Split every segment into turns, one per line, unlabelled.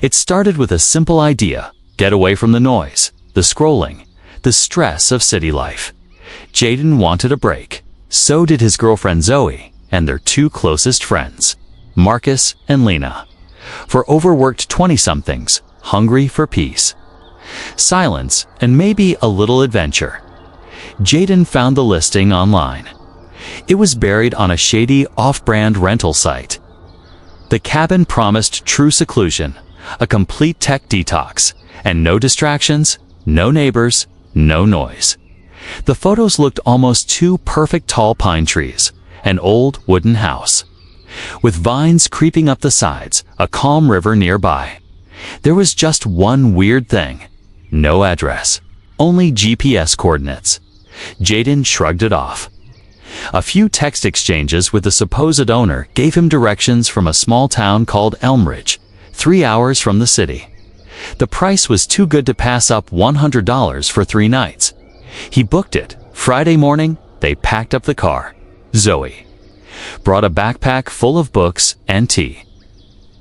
It started with a simple idea: get away from the noise, the scrolling, the stress of city life. Jaden wanted a break. So did his girlfriend Zoe and their two closest friends, Marcus and Lena. For overworked 20-somethings, hungry for peace, silence, and maybe a little adventure. Jaden found the listing online. It was buried on a shady, off-brand rental site. The cabin promised true seclusion, a complete tech detox, and no distractions, no neighbors, no noise. The photos looked almost two perfect tall pine trees, an old wooden house, with vines creeping up the sides, a calm river nearby. There was just one weird thing: no address, only GPS coordinates. Jaden shrugged it off. A few text exchanges with the supposed owner gave him directions from a small town called Elmridge, 3 hours from the city. The price was too good to pass up $100 for 3 nights. He booked it. Friday morning, they packed up the car. Zoe brought a backpack full of books and tea.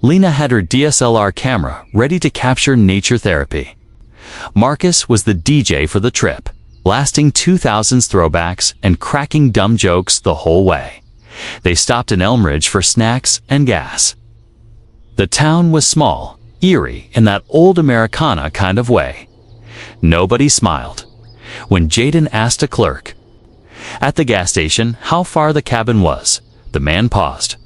Lena had her DSLR camera ready to capture nature therapy. Marcus was the DJ for the trip, blasting 2000s throwbacks and cracking dumb jokes the whole way. They stopped in Elmridge for snacks and gas. The town was small, eerie in that old Americana kind of way. Nobody smiled when Jaden asked a clerk at the gas station how far the cabin was. The man paused.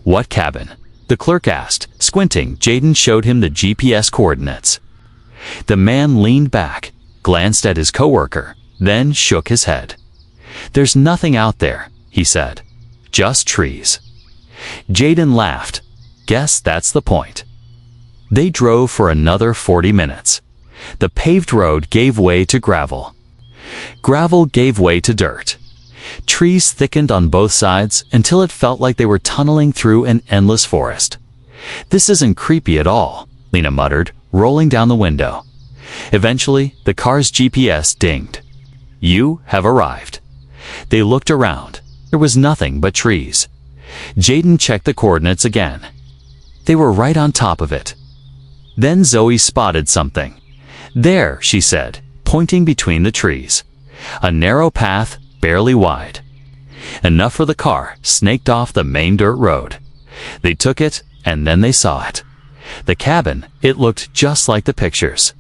"What cabin?" the clerk asked. Squinting, Jaden showed him the GPS coordinates. The man leaned back, glanced at his coworker, then shook his head. "There's nothing out there," he said. "Just trees." Jaden laughed. "Guess that's the point." They drove for another 40 minutes. The paved road gave way to gravel. Gravel gave way to dirt. Trees thickened on both sides until it felt like they were tunneling through an endless forest. "This isn't creepy at all," Lena muttered, rolling down the window. Eventually, the car's GPS dinged. "You have arrived." They looked around. There was nothing but trees. Jaden checked the coordinates again. They were right on top of it. Then Zoe spotted something. "There," she said, pointing between the trees. A narrow path, barely wide. Enough for the car, snaked off the main dirt road. They took it, and then they saw it. The cabin, it looked just like the pictures.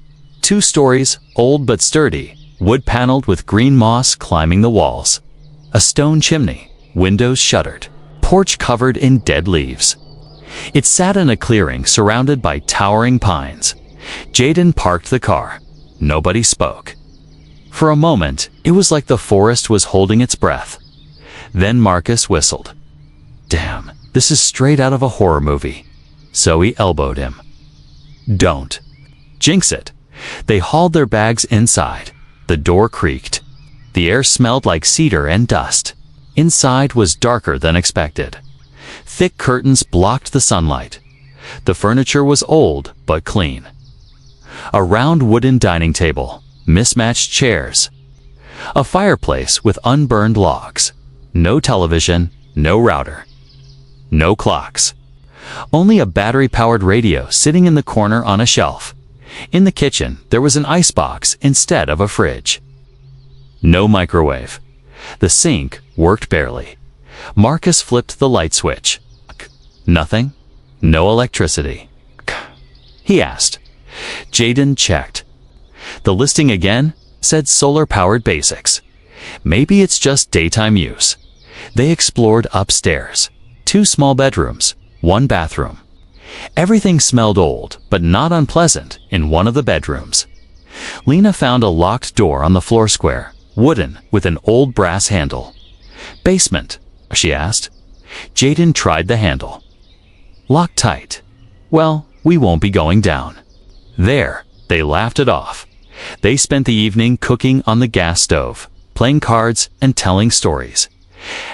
2 stories, old but sturdy, wood-paneled with green moss climbing the walls. A stone chimney, windows shuttered, porch covered in dead leaves. It sat in a clearing surrounded by towering pines. Jaden parked the car. Nobody spoke. For a moment, it was like the forest was holding its breath. Then Marcus whistled. "Damn, this is straight out of a horror movie." Zoe elbowed him. "Don't jinx it." They hauled their bags inside. The door creaked. The air smelled like cedar and dust. Inside was darker than expected. Thick curtains blocked the sunlight. The furniture was old but clean. A round wooden dining table, mismatched chairs. A fireplace with unburned logs. No television, no router. No clocks. Only a battery-powered radio sitting in the corner on a shelf. In the kitchen, there was an icebox instead of a fridge. No microwave. The sink worked barely. Marcus flipped the light switch. Nothing. No electricity. He asked. Jaden checked. The listing again said solar-powered basics. Maybe it's just daytime use. They explored upstairs. 2 small bedrooms, 1 bathroom. Everything smelled old, but not unpleasant, in one of the bedrooms. Lena found a locked door on the floor square, wooden, with an old brass handle. "Basement?" she asked. Jaden tried the handle. "Locked tight. Well, we won't be going down." There, they laughed it off. They spent the evening cooking on the gas stove, playing cards and telling stories.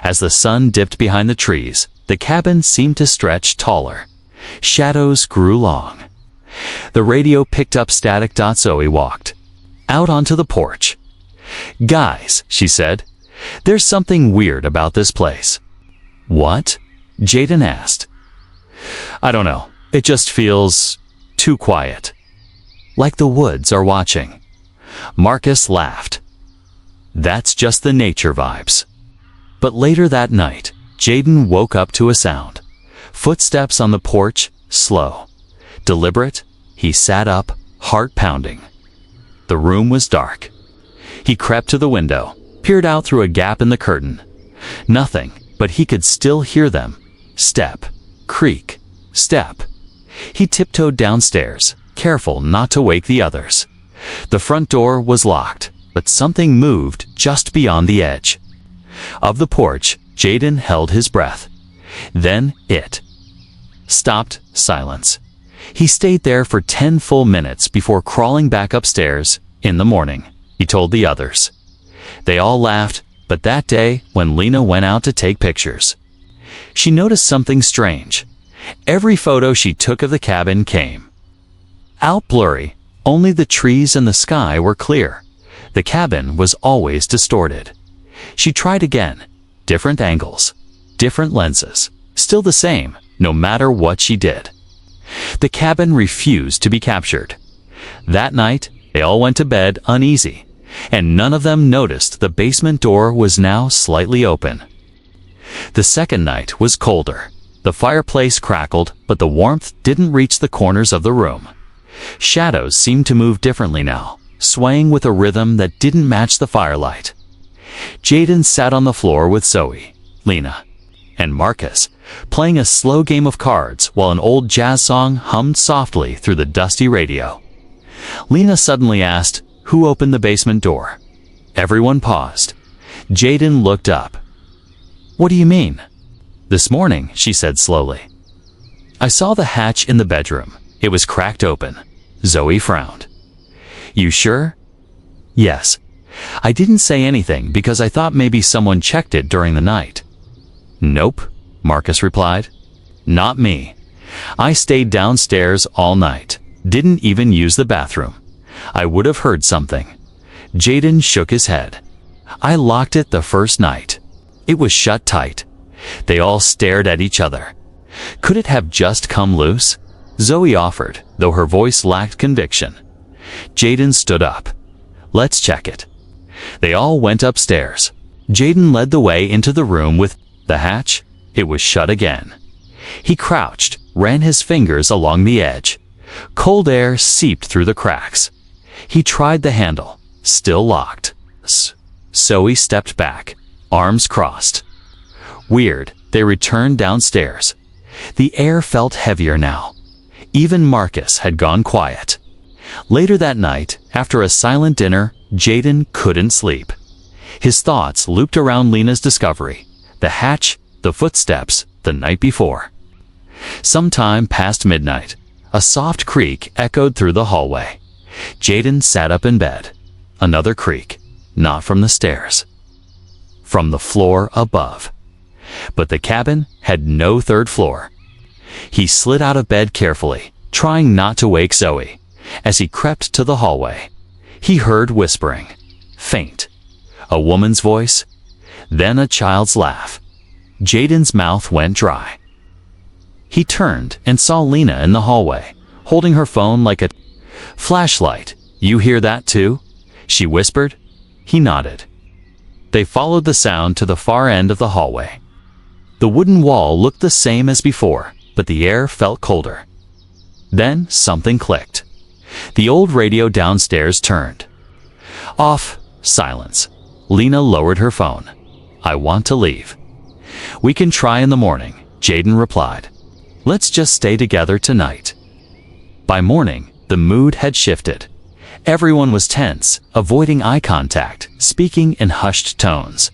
As the sun dipped behind the trees, the cabin seemed to stretch taller. Shadows grew long. The radio picked up static. Zoe walked out onto the porch. "Guys," she said, "there's something weird about this place." "What?" Jaden asked. "I don't know. It just feels too quiet. Like the woods are watching. Marcus laughed. That's just the nature vibes. But later that night, Jayden woke up to a sound. Footsteps on the porch, slow. Deliberate, he sat up, heart pounding. The room was dark. He crept to the window, peered out through a gap in the curtain. Nothing, but he could still hear them. Step, creak, step. He tiptoed downstairs, careful not to wake the others. The front door was locked, but something moved just beyond the edge. Of the porch, Jayden held his breath. Then it stopped. Silence. He stayed there for 10 full minutes before crawling back upstairs. In the morning, he told the others. They all laughed, but that day, when Lena went out to take pictures, she noticed something strange. Every photo she took of the cabin came out blurry. Only the trees and the sky were clear. The cabin was always distorted. She tried again. Different angles, different lenses. Still the same, no matter what she did. The cabin refused to be captured. That night, they all went to bed uneasy, and none of them noticed the basement door was now slightly open. The second night was colder. The fireplace crackled, but the warmth didn't reach the corners of the room. Shadows seemed to move differently now, swaying with a rhythm that didn't match the firelight. Jayden sat on the floor with Zoe, Lena, and Marcus, playing a slow game of cards while an old jazz song hummed softly through the dusty radio. Lena suddenly asked, "Who opened the basement door?" Everyone paused. Jayden looked up. "What do you mean?" "This morning," she said slowly. "I saw the hatch in the bedroom. It was cracked open." Zoe frowned. "You sure?" "Yes. I didn't say anything because I thought maybe someone checked it during the night." "Nope," Marcus replied. "Not me. I stayed downstairs all night. Didn't even use the bathroom. I would have heard something." Jayden shook his head. "I locked it the first night. It was shut tight." They all stared at each other. "Could it have just come loose?" Zoe offered, though her voice lacked conviction. Jayden stood up. "Let's check it." They all went upstairs. Jayden led the way into the room with the hatch. It was shut again. He crouched, ran his fingers along the edge. Cold air seeped through the cracks. He tried the handle. Still locked. Zoe stepped back, arms crossed. Weird, they returned downstairs. The air felt heavier now. Even Marcus had gone quiet. Later that night, after a silent dinner, Jayden couldn't sleep. His thoughts looped around Lena's discovery, the hatch, the footsteps, the night before. Sometime past midnight, a soft creak echoed through the hallway. Jayden sat up in bed. Another creak, not from the stairs, from the floor above. But the cabin had no third floor. He slid out of bed carefully, trying not to wake Zoe. As he crept to the hallway, he heard whispering, faint. A woman's voice, then a child's laugh. Jayden's mouth went dry. He turned and saw Lena in the hallway, holding her phone like a flashlight. "You hear that too?" she whispered. He nodded. They followed the sound to the far end of the hallway. The wooden wall looked the same as before, but the air felt colder. Then something clicked. The old radio downstairs turned off. Silence. Lena lowered her phone. "I want to leave." "We can try in the morning," Jayden replied. "Let's just stay together tonight." By morning, the mood had shifted. Everyone was tense, avoiding eye contact, speaking in hushed tones.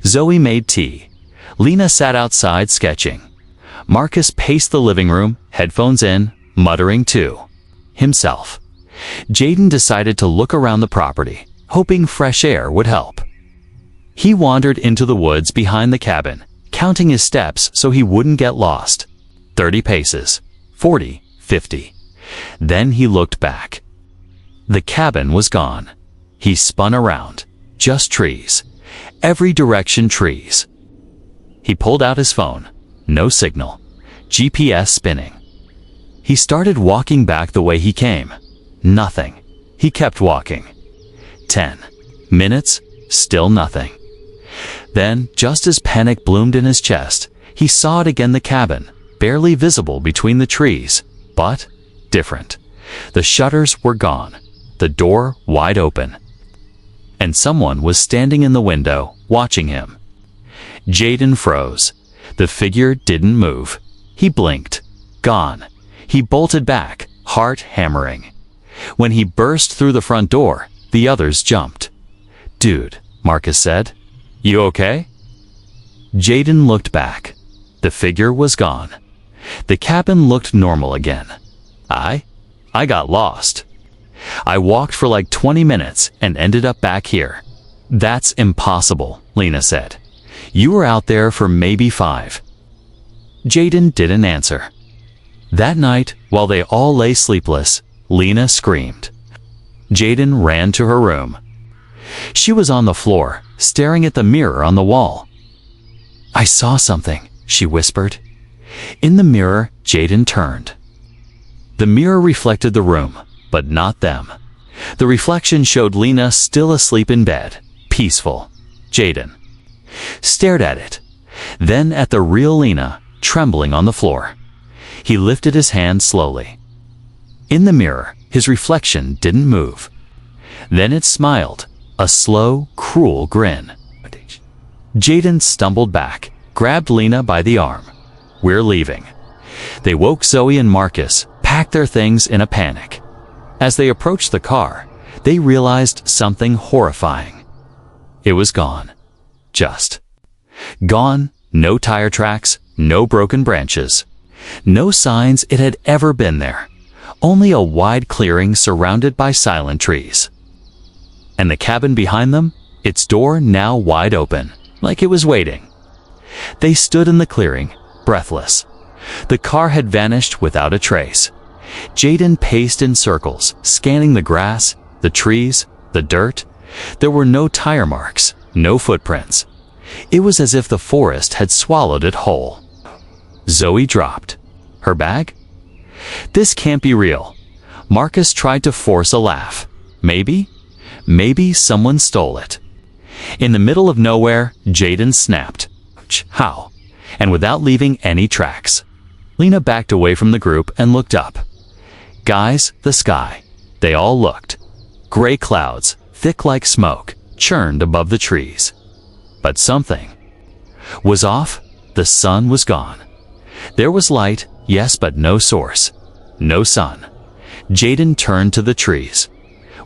Zoe made tea. Lena sat outside sketching. Marcus paced the living room, headphones in, muttering to himself. Jayden decided to look around the property, hoping fresh air would help. He wandered into the woods behind the cabin, counting his steps so he wouldn't get lost. 30 paces, 40, 50. Then he looked back. The cabin was gone. He spun around. Just trees. Every direction trees. He pulled out his phone. No signal. GPS spinning. He started walking back the way he came. Nothing. He kept walking. 10 minutes, still nothing. Then, just as panic bloomed in his chest, he saw it again, the cabin, barely visible between the trees, but different. The shutters were gone, the door wide open, and someone was standing in the window, watching him. Jayden froze. The figure didn't move. He blinked. Gone. He bolted back, heart hammering. When he burst through the front door, the others jumped. "Dude," Marcus said. "You okay?" Jayden looked back. The figure was gone. The cabin looked normal again. I got lost. I walked for like 20 minutes and ended up back here." "That's impossible," Lena said. "You were out there for maybe 5. Jayden didn't answer. That night, while they all lay sleepless, Lena screamed. Jayden ran to her room. She was on the floor, staring at the mirror on the wall. "I saw something," she whispered. In the mirror, Jayden turned. The mirror reflected the room, but not them. The reflection showed Lena still asleep in bed, peaceful. Jayden stared at it, then at the real Lena, trembling on the floor. He lifted his hand slowly. In the mirror, his reflection didn't move. Then it smiled, a slow, cruel grin. Jayden stumbled back, grabbed Lena by the arm. "We're leaving." They woke Zoe and Marcus, packed their things in a panic. As they approached the car, they realized something horrifying. It was gone. Just gone. No tire tracks, no broken branches. No signs it had ever been there. Only a wide clearing surrounded by silent trees. And the cabin behind them, its door now wide open, like it was waiting. They stood in the clearing, breathless. The car had vanished without a trace. Jayden paced in circles, scanning the grass, the trees, the dirt. There were no tire marks, no footprints. It was as if the forest had swallowed it whole. Zoe dropped. Her bag? This can't be real. Marcus tried to force a laugh. Maybe someone stole it. In the middle of nowhere, Jayden snapped. How? And without leaving any tracks. Lena backed away from the group and looked up. Guys, the sky. They all looked. Gray clouds, thick like smoke, churned above the trees. But something was off. The sun was gone. There was light, yes, but no source. No sun. Jayden turned to the trees.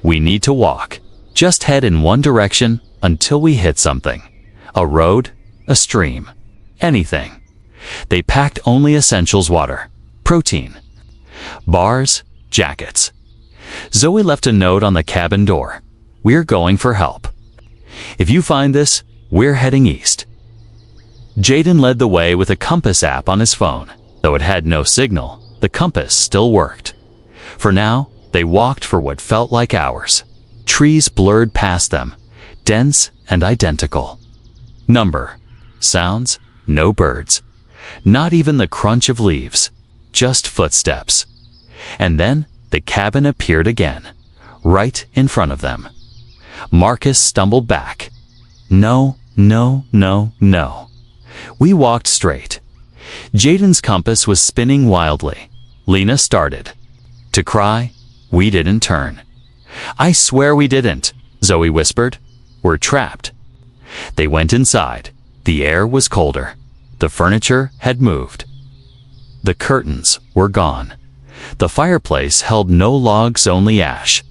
"We need to walk. Just head in one direction until we hit something. A road, a stream, anything." They packed only essentials: water, protein, bars, jackets. Zoe left a note on the cabin door. "We're going for help. If you find this, we're heading east." Jayden led the way with a compass app on his phone. Though it had no signal, the compass still worked. For now, they walked for what felt like hours. Trees blurred past them, dense and identical. Number, sounds, no birds. Not even the crunch of leaves, just footsteps. And then the cabin appeared again, right in front of them. Marcus stumbled back. No. We walked straight. Jayden's compass was spinning wildly. Lena started to cry. We didn't turn. "I swear we didn't," Zoe whispered. "We're trapped." They went inside. The air was colder. The furniture had moved. The curtains were gone. The fireplace held no logs, only ash.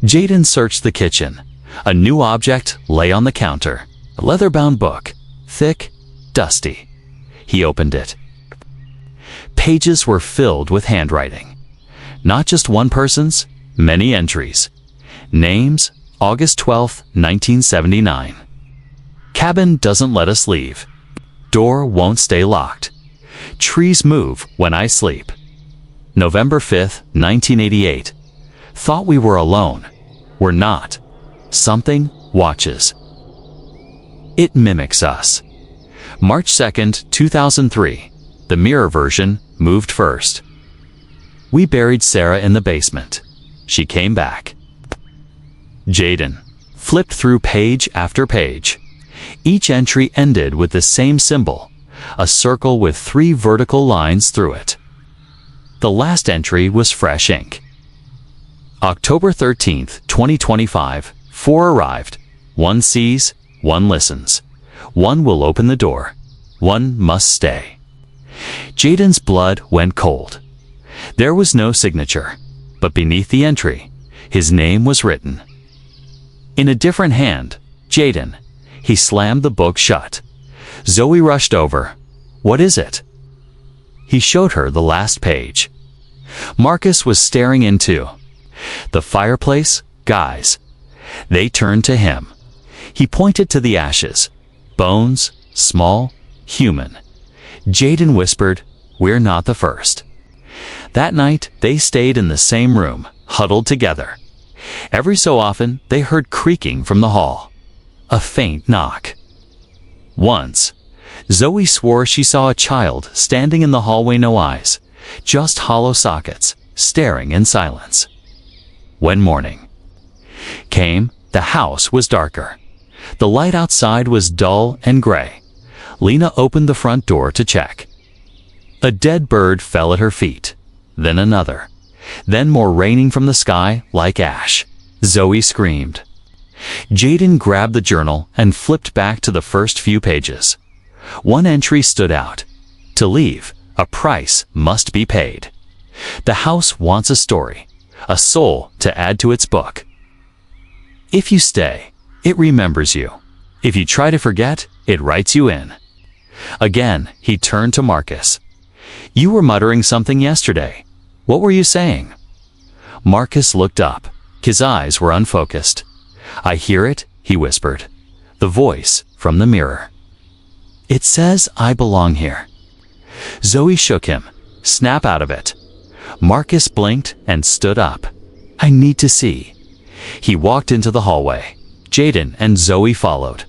Jayden searched the kitchen. A new object lay on the counter. A leather-bound book, thick, dusty. He opened it. Pages were filled with handwriting. Not just one person's, many entries. Names, August 12, 1979. Cabin doesn't let us leave. Door won't stay locked. Trees move when I sleep. November 5, 1988. Thought we were alone. We're not. Something watches. It mimics us. March 2, 2003. The mirror version moved first. We buried Sarah in the basement. She came back. Jaden flipped through page after page. Each entry ended with the same symbol, a circle with 3 vertical lines through it. The last entry was fresh ink. October 13th, 2025, 4 arrived. 1 sees, 1 listens. 1 will open the door. 1 must stay. Jaden's blood went cold. There was no signature, but beneath the entry, his name was written. In a different hand, Jaden. He slammed the book shut. Zoe rushed over. What is it? He showed her the last page. Marcus was staring into the fireplace. Guys. They turned to him. He pointed to the ashes. Bones, small, human. Jaden whispered, "We're not the first." That night, they stayed in the same room, huddled together. Every so often, they heard creaking from the hall. A faint knock. Once, Zoe swore she saw a child standing in the hallway, no eyes, just hollow sockets, staring in silence. When morning came, the house was darker. The light outside was dull and gray. Lena opened the front door to check. A dead bird fell at her feet, then another, then more raining from the sky like ash. Zoe screamed. Jaden grabbed the journal and flipped back to the first few pages. 1 entry stood out. To leave, a price must be paid. The house wants a story, a soul to add to its book. If you stay, it remembers you. If you try to forget, it writes you in. Again, he turned to Marcus. You were muttering something yesterday. What were you saying? Marcus looked up. His eyes were unfocused. I hear it, he whispered. The voice from the mirror. It says I belong here. Zoe shook him. Snap out of it. Marcus blinked and stood up. I need to see. He walked into the hallway. Jaden and Zoe followed.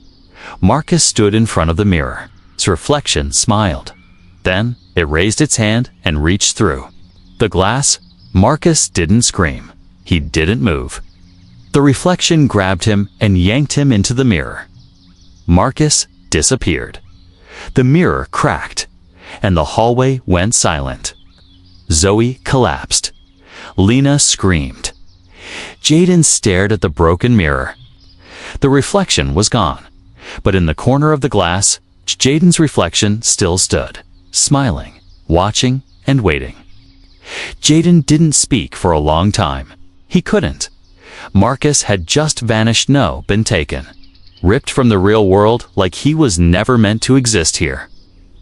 Marcus stood in front of the mirror. Its reflection smiled. Then it raised its hand and reached through the glass. Marcus didn't scream. He didn't move. The reflection grabbed him and yanked him into the mirror. Marcus disappeared. The mirror cracked, and the hallway went silent. Zoe collapsed. Lena screamed. Jaden stared at the broken mirror. The reflection was gone, but in the corner of the glass, Jaden's reflection still stood, smiling, watching, and waiting. Jaden didn't speak for a long time. He couldn't. Marcus had just vanished, been taken, ripped from the real world like he was never meant to exist here.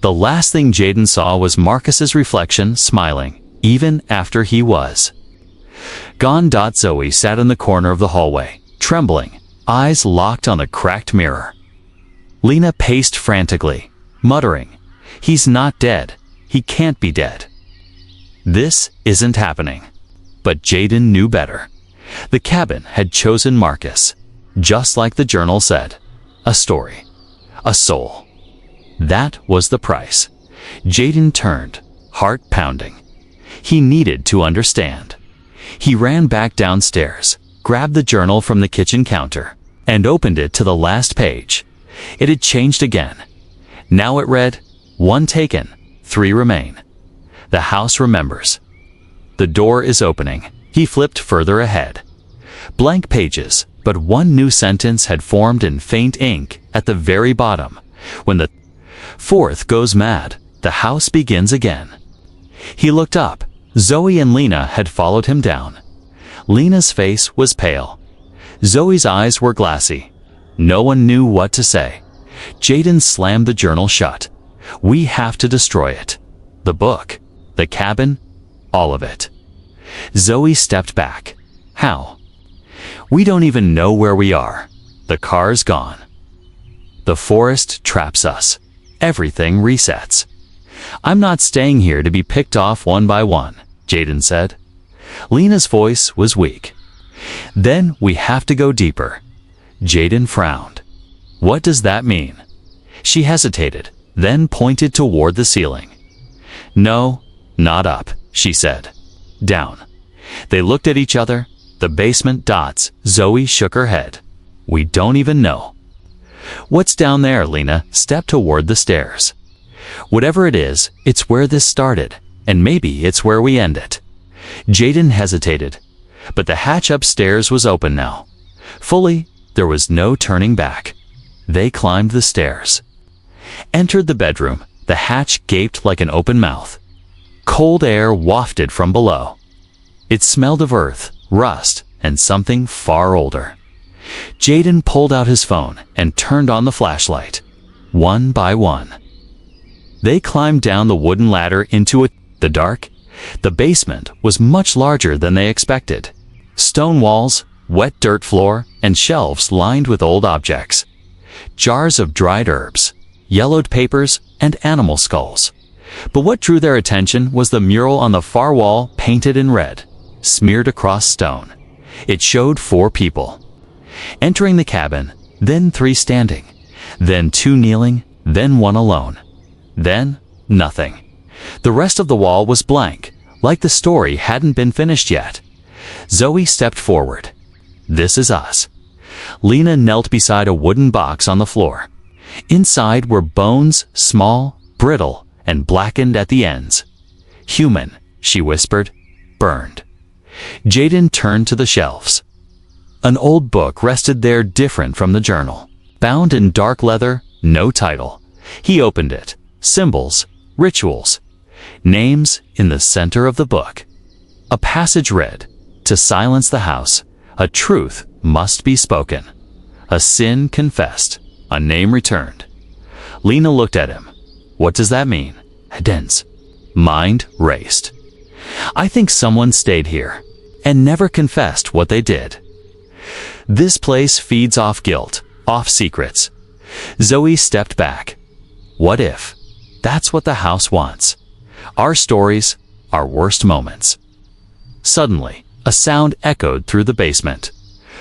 The last thing Jaden saw was Marcus's reflection smiling, even after he was gone. Zoe sat in the corner of the hallway, trembling, eyes locked on the cracked mirror. Lena paced frantically, muttering, He's not dead. He can't be dead. This isn't happening. But Jaden knew better. The cabin had chosen Marcus, just like the journal said. A story. A soul. That was the price. Jaden turned, heart pounding. He needed to understand. He ran back downstairs, grabbed the journal from the kitchen counter, and opened it to the last page. It had changed again. Now it read, 1 taken, 3 remain. The house remembers. The door is opening. He flipped further ahead. Blank pages, but one new sentence had formed in faint ink at the very bottom. When the 4th goes mad, the house begins again. He looked up. Zoe and Lena had followed him down. Lena's face was pale. Zoe's eyes were glassy. No one knew what to say. Jaden slammed the journal shut. We have to destroy it. The book, the cabin, all of it. Zoe stepped back. How? We don't even know where we are. The car's gone. The forest traps us. Everything resets. I'm not staying here to be picked off one by one, Jaden said. Lena's voice was weak. Then we have to go deeper. Jaden frowned. What does that mean? She hesitated, then pointed toward the ceiling. No, not up, she said. down. They looked at each other. The basement dots. Zoe shook her head. We don't even know. What's down there? Lena stepped toward the stairs. Whatever it is, it's where this started, and maybe it's where we end it. Jaden hesitated, but the hatch upstairs was open now. Fully, there was no turning back. They climbed the stairs. Entered the bedroom. The hatch gaped like an open mouth. Cold air wafted from below. It smelled of earth, rust, and something far older. Jaden pulled out his phone and turned on the flashlight. One by one. They climbed down the wooden ladder into the dark. The basement was much larger than they expected. Stone walls, wet dirt floor, and shelves lined with old objects. Jars of dried herbs, yellowed papers, and animal skulls. But what drew their attention was the mural on the far wall, painted in red, smeared across stone. It showed 4 people. Entering the cabin, then 3 standing, then 2 kneeling, then 1 alone. Then, nothing. The rest of the wall was blank, like the story hadn't been finished yet. Zoe stepped forward. This is us. Lena knelt beside a wooden box on the floor. Inside were bones, small, brittle, and blackened at the ends. Human, she whispered, burned. Jaden turned to the shelves. An old book rested there, different from the journal. Bound in dark leather, no title. He opened it. Symbols, rituals, names in the center of the book. A passage read, "To silence the house, a truth must be spoken. A sin confessed, a name returned." Lena looked at him. What does that mean? Dense. Mind raced. I think someone stayed here and never confessed what they did. This place feeds off guilt, off secrets. Zoe stepped back. What if that's what the house wants? Our stories, our worst moments. Suddenly, a sound echoed through the basement.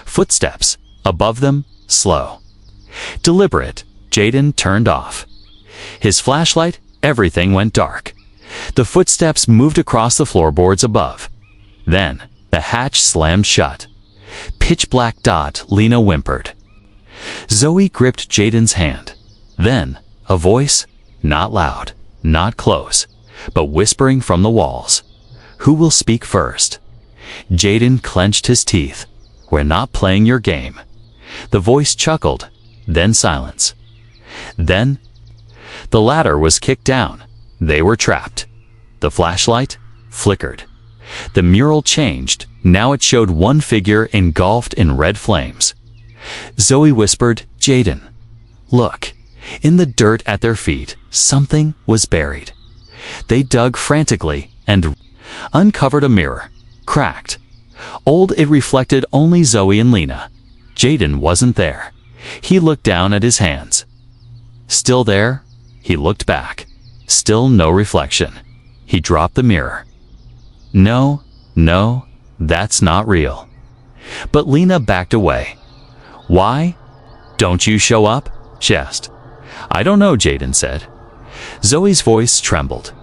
Footsteps. Above them, slow. Deliberate. Jaden turned off. His flashlight, everything went dark. The footsteps moved across the floorboards above. Then, the hatch slammed shut. Pitch black dot. Lena whimpered. Zoe gripped Jaden's hand. Then, a voice, not loud, not close, but whispering from the walls. Who will speak first? Jaden clenched his teeth. We're not playing your game. The voice chuckled, then silence. Then, the ladder was kicked down. They were trapped. The flashlight flickered. The mural changed. Now it showed one figure engulfed in red flames. Zoe whispered, Jaden, look. In the dirt at their feet, something was buried. They dug frantically and uncovered a mirror, cracked. Old, it reflected only Zoe and Lena. Jaden wasn't there. He looked down at his hands. Still there? He looked back. Still no reflection. He dropped the mirror. No, that's not real. But Lena backed away. Why? Don't you show up? She asked. I don't know, Jaden said. Zoe's voice trembled.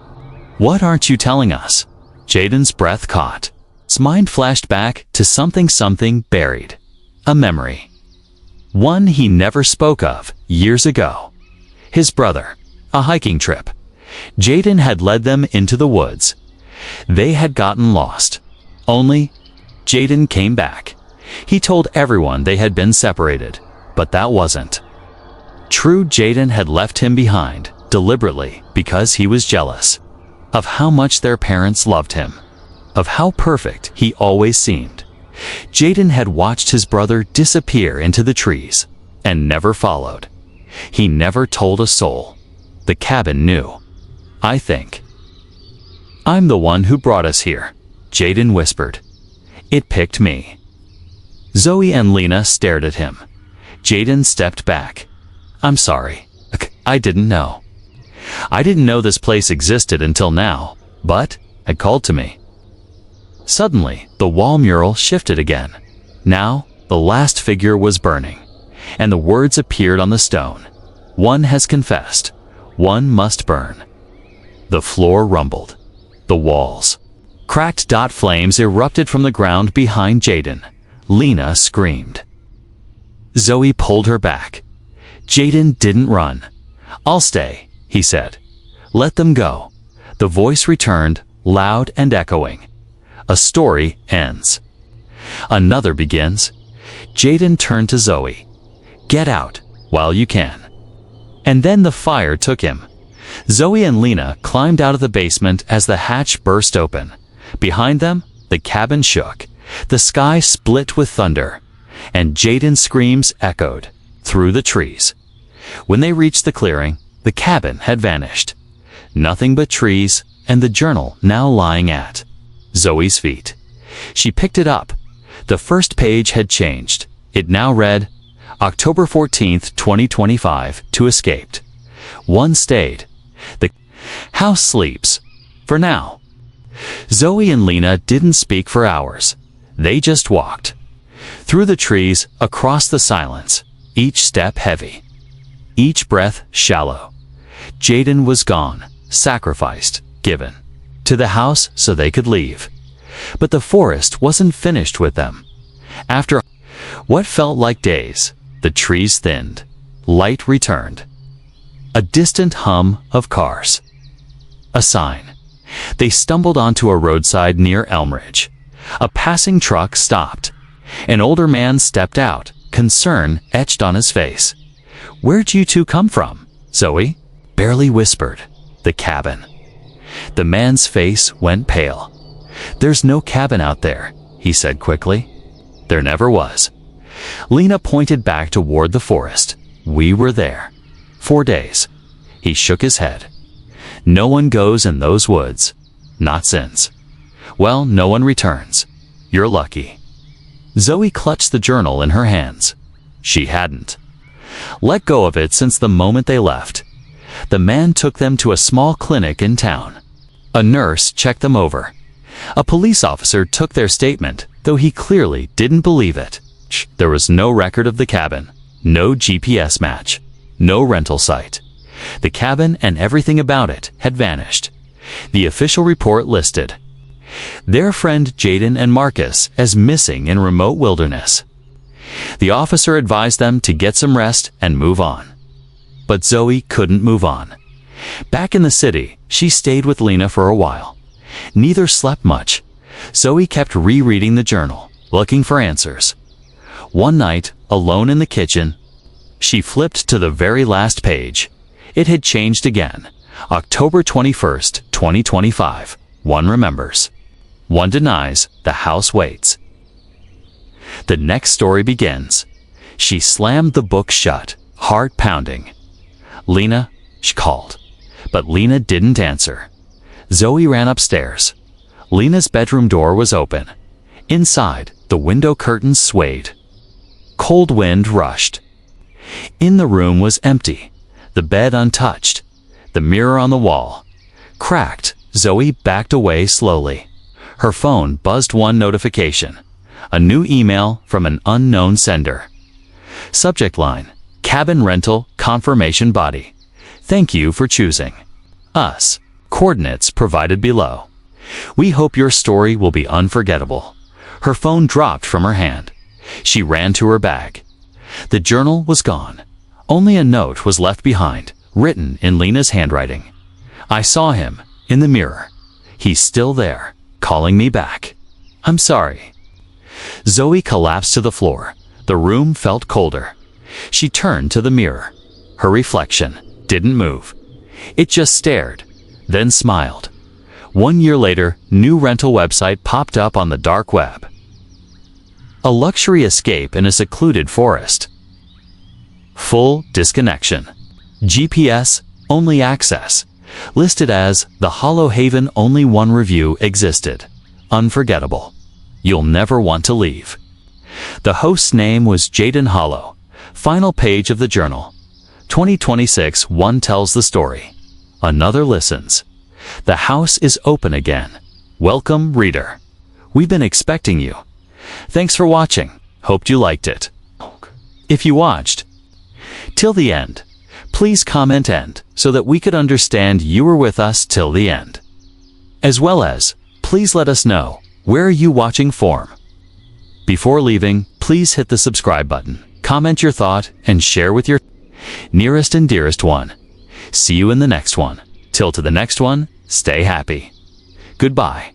What aren't you telling us? Jaden's breath caught. His mind flashed back to something buried. A memory. One he never spoke of years ago. His brother. A hiking trip. Jaden had led them into the woods. They had gotten lost. Only, Jaden came back. He told everyone they had been separated, but that wasn't true. Jaden had left him behind, deliberately, because he was jealous of how much their parents loved him, of how perfect he always seemed. Jaden had watched his brother disappear into the trees and never followed. He never told a soul. The cabin knew. I think. I'm the one who brought us here, Jaden whispered. It picked me. Zoe and Lena stared at him. Jaden stepped back. I'm sorry. I didn't know. I didn't know this place existed until now, but it called to me. Suddenly, the wall mural shifted again. Now, the last figure was burning, and the words appeared on the stone. One has confessed. One must burn. The floor rumbled. The walls Cracked dot flames erupted from the ground behind Jaden. Lena screamed. Zoe pulled her back. Jaden didn't run. "I'll stay," he said. "Let them go." The voice returned, loud and echoing. A story ends. Another begins. Jaden turned to Zoe. "Get out, while you can." And then the fire took him. Zoe and Lena climbed out of the basement as the hatch burst open. Behind them, the cabin shook. The sky split with thunder. And Jaden's screams echoed through the trees. When they reached the clearing, the cabin had vanished. Nothing but trees and the journal now lying at Zoe's feet. She picked it up. The first page had changed. It now read, October 14th, 2025, to escaped. One stayed. The house sleeps. For now. Zoe and Lena didn't speak for hours. They just walked. Through the trees, across the silence, each step heavy. Each breath shallow. Jaden was gone, sacrificed, given to the house so they could leave. But the forest wasn't finished with them. After what felt like days, the trees thinned. Light returned. A distant hum of cars. A sign. They stumbled onto a roadside near Elmridge. A passing truck stopped. An older man stepped out, concern etched on his face. "Where'd you two come from, Zoe?" Barely whispered. "The cabin." The man's face went pale. "There's no cabin out there," he said quickly. "There never was." Lena pointed back toward the forest. "We were there. 4 days." He shook his head. "No one goes in those woods. Not since. Well, no one returns. You're lucky." Zoe clutched the journal in her hands. She hadn't let go of it since the moment they left. The man took them to a small clinic in town. A nurse checked them over. A police officer took their statement, though he clearly didn't believe it. There was no record of the cabin, no GPS match, no rental site. The cabin and everything about it had vanished. The official report listed their friend Jaden and Marcus as missing in remote wilderness. The officer advised them to get some rest and move on. But Zoe couldn't move on. Back in the city, she stayed with Lena for a while. Neither slept much. Zoe kept rereading the journal, looking for answers. One night, alone in the kitchen, she flipped to the very last page. It had changed again. October 21st, 2025. One remembers. One denies. The house waits. The next story begins. She slammed the book shut, heart pounding. "Lena," she called. But Lena didn't answer. Zoe ran upstairs. Lena's bedroom door was open. Inside, the window curtains swayed. Cold wind rushed. In the room was empty. The bed untouched. The mirror on the wall. Cracked, Zoe backed away slowly. Her phone buzzed one notification. A new email from an unknown sender. Subject line, cabin rental confirmation body. Thank you for choosing us. Coordinates provided below. We hope your story will be unforgettable. Her phone dropped from her hand. She ran to her bag. The journal was gone. Only a note was left behind, written in Lena's handwriting. "I saw him in the mirror. He's still there, calling me back. I'm sorry." Zoe collapsed to the floor. The room felt colder. She turned to the mirror. Her reflection didn't move. It just stared, then smiled. 1 year later, new rental website popped up on the dark web. A luxury escape in a secluded forest. Full disconnection. GPS, only access. Listed as the Hollow Haven, only one review existed. Unforgettable. You'll never want to leave. The host's name was Jaden Hollow. Final page of the journal. 2026, one tells the story. Another listens. The house is open again. Welcome, reader. We've been expecting you. Thanks for watching. Hoped you liked it. If you watched till the end, please comment "end" so that we could understand you were with us till the end. As well as Please let us know, where are you watching from? Before leaving, please hit the subscribe button, comment your thought, and share with your nearest and dearest one. See you in the next one. Till to the next one, stay happy. Goodbye.